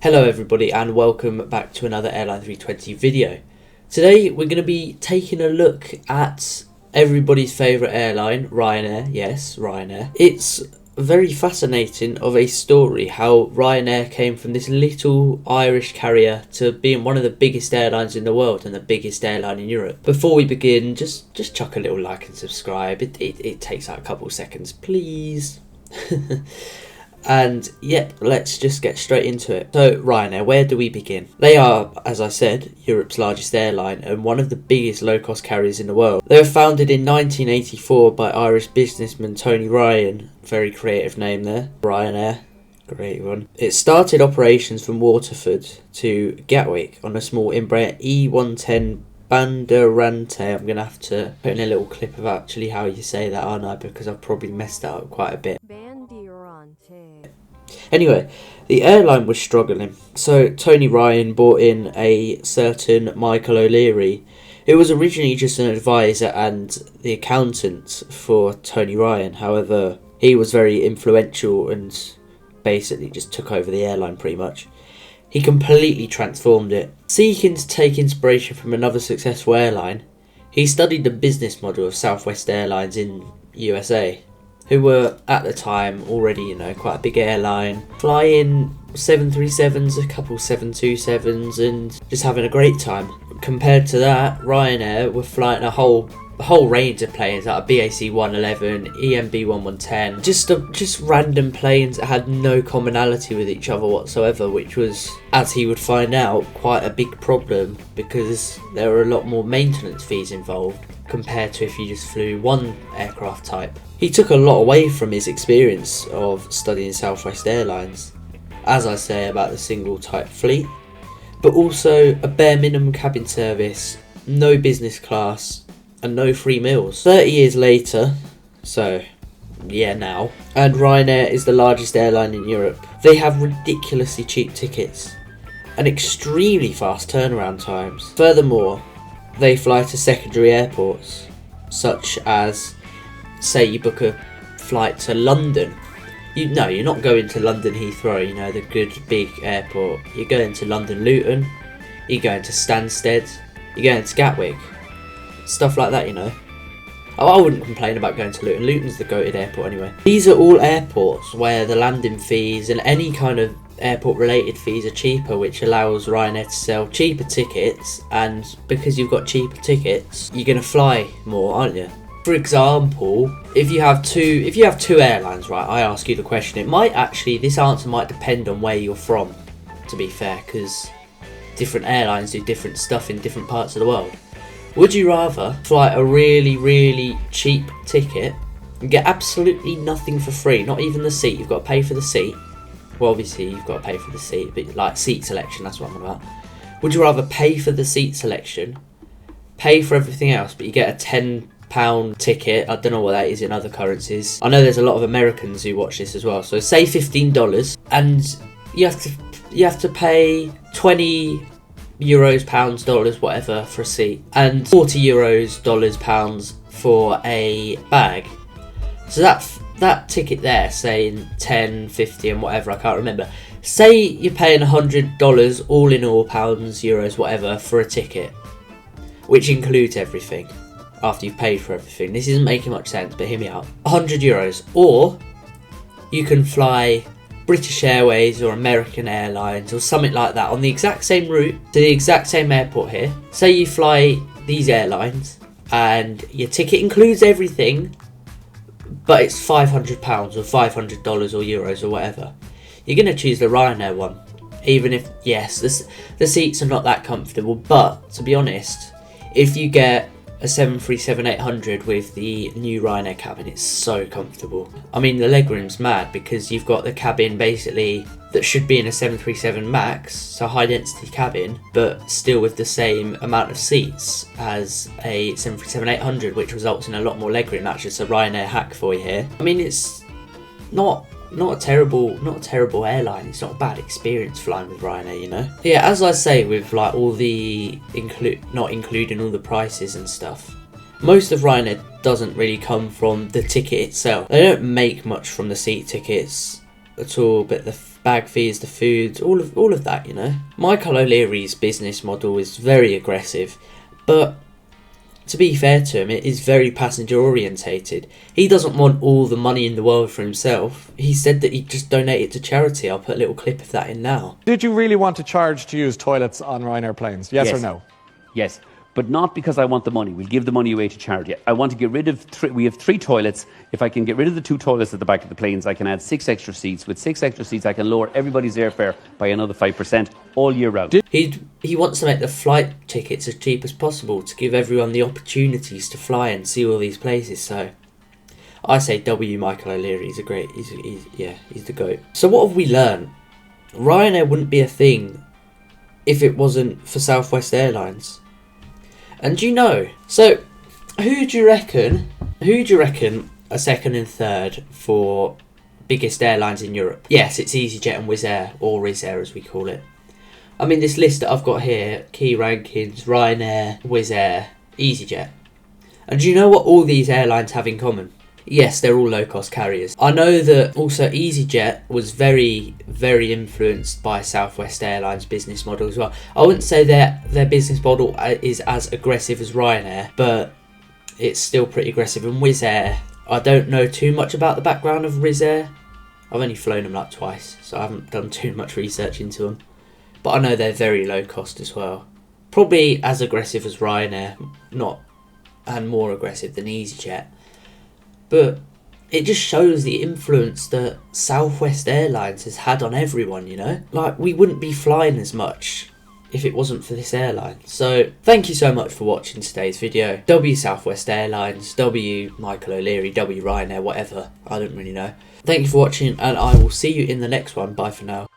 Hello everybody and welcome back to another Airline 320 video. Today we're going to be taking a look at everybody's favourite airline, Ryanair. Yes, Ryanair. It's very fascinating of a story how Ryanair came from this little Irish carrier to being one of the biggest airlines in the world and the biggest airline in Europe. Before we begin, just chuck a little like and subscribe. It takes like a couple seconds, please. And yep, let's just get straight into it. So Ryanair, where do we begin? They are, as I said, Europe's largest airline and one of the biggest low-cost carriers in the world. They were founded in 1984 by Irish businessman Tony Ryan. Very creative name there, Ryanair. Great one. It started operations from Waterford to Gatwick on a small Embraer E110 Banderante. I'm going to have to put in a little clip of actually how you say that, aren't I? Because I've probably messed that up quite a bit. Anyway, the airline was struggling, so Tony Ryan brought in a certain Michael O'Leary, who was originally just an advisor and the accountant for Tony Ryan. However, he was very influential and basically just took over the airline pretty much. He completely transformed it. Seeking to take inspiration from another successful airline, he studied the business model of Southwest Airlines in USA, who were at the time already, quite a big airline, flying 737s, a couple 727s, and just having a great time. Compared to that, Ryanair were flying a whole range of planes, like a BAC 111, EMB 110, just random planes that had no commonality with each other whatsoever, which was, as he would find out, quite a big problem because there were a lot more maintenance fees involved compared to if you just flew one aircraft type. He took a lot away from his experience of studying Southwest Airlines, as I say about the single type fleet, but also a bare minimum cabin service, no business class, and no free meals. 30 years later, so yeah now, and Ryanair is the largest airline in Europe. They have ridiculously cheap tickets and extremely fast turnaround times. Furthermore, they fly to secondary airports, such as, say you book a flight to London. You're not going to London Heathrow, the good big airport. You're going to London Luton, you're going to Stansted, you're going to Gatwick. Stuff like that, I wouldn't complain about going to Luton. Luton's the goated airport anyway. These are all airports where the landing fees and any kind of airport related fees are cheaper, which allows Ryanair to sell cheaper tickets, and because you've got cheaper tickets, you're going to fly more, aren't you? For example, if you have two airlines, right, I ask you the question, this answer might depend on where you're from, to be fair, because different airlines do different stuff in different parts of the world. Would you rather fly a really, really cheap ticket and get absolutely nothing for free, not even the seat, you've got to pay for the seat? Well, obviously you've got to pay for the seat, but like seat selection, that's what I'm on about. Would you rather pay for the seat selection, pay for everything else, but you get a £10 ticket? I don't know what that is in other currencies. I know there's a lot of Americans who watch this as well. So say $15, and you have to pay 20 euros, pounds, dollars, whatever for a seat, and 40 euros, dollars, pounds for a bag. So that ticket there, saying 10, 50 and whatever, I can't remember. Say you're paying $100 all in all, pounds, euros, whatever, for a ticket, which includes everything after you've paid for everything. This isn't making much sense, but hear me out. 100 euros, or you can fly British Airways or American Airlines or something like that on the exact same route to the exact same airport here. Say you fly these airlines and your ticket includes everything, but it's £500 or $500 or euros or whatever. You're going to choose the Ryanair one, even if, yes, the seats are not that comfortable, but to be honest, if you get a 737-800 with the new Ryanair cabin, it's so comfortable. I mean, the legroom's mad because you've got the cabin basically that should be in a 737 MAX, so high density cabin, but still with the same amount of seats as a 737-800, which results in a lot more legroom. That's just a Ryanair hack for you here. I mean, it's not a terrible airline. It's not a bad experience flying with Ryanair, Yeah, as I say, with like all the not including all the prices and stuff, most of Ryanair doesn't really come from the ticket itself. They don't make much from the seat tickets at all, but the bag fees, the food, all of that, you know. Michael O'Leary's business model is very aggressive, but to be fair to him, it is very passenger orientated. He doesn't want all the money in the world for himself. He said that he'd just donate it to charity. I'll put a little clip of that in now. Did you really want to charge to use toilets on Ryanair planes? Yes or no? Yes, but not because I want the money. We'll give the money away to charity. I want to get rid of we have 3 toilets. If I can get rid of the 2 toilets at the back of the planes, I can add 6 extra seats. With 6 extra seats, I can lower everybody's airfare by another 5% all year round. He wants to make the flight tickets as cheap as possible to give everyone the opportunities to fly and see all these places. So I say Michael O'Leary. He's the GOAT. So what have we learned? Ryanair wouldn't be a thing if it wasn't for Southwest Airlines. And do you know? So who do you reckon are second and third for biggest airlines in Europe? Yes, it's EasyJet and Wizz Air, or Wizz Air as we call it. I mean, this list that I've got here, key rankings, Ryanair, Wizz Air, EasyJet. And do you know what all these airlines have in common? Yes, they're all low-cost carriers. I know that also EasyJet was very, very influenced by Southwest Airlines' business model as well. I wouldn't say their business model is as aggressive as Ryanair, but it's still pretty aggressive. And Wizz Air, I don't know too much about the background of Wizz Air. I've only flown them like twice, so I haven't done too much research into them. But I know they're very low cost as well. Probably as aggressive as Ryanair, and more aggressive than EasyJet. But it just shows the influence that Southwest Airlines has had on everyone, you know? Like, we wouldn't be flying as much if it wasn't for this airline. So, thank you so much for watching today's video. W Southwest Airlines, W Michael O'Leary, W Ryanair, whatever. I don't really know. Thank you for watching, and I will see you in the next one. Bye for now.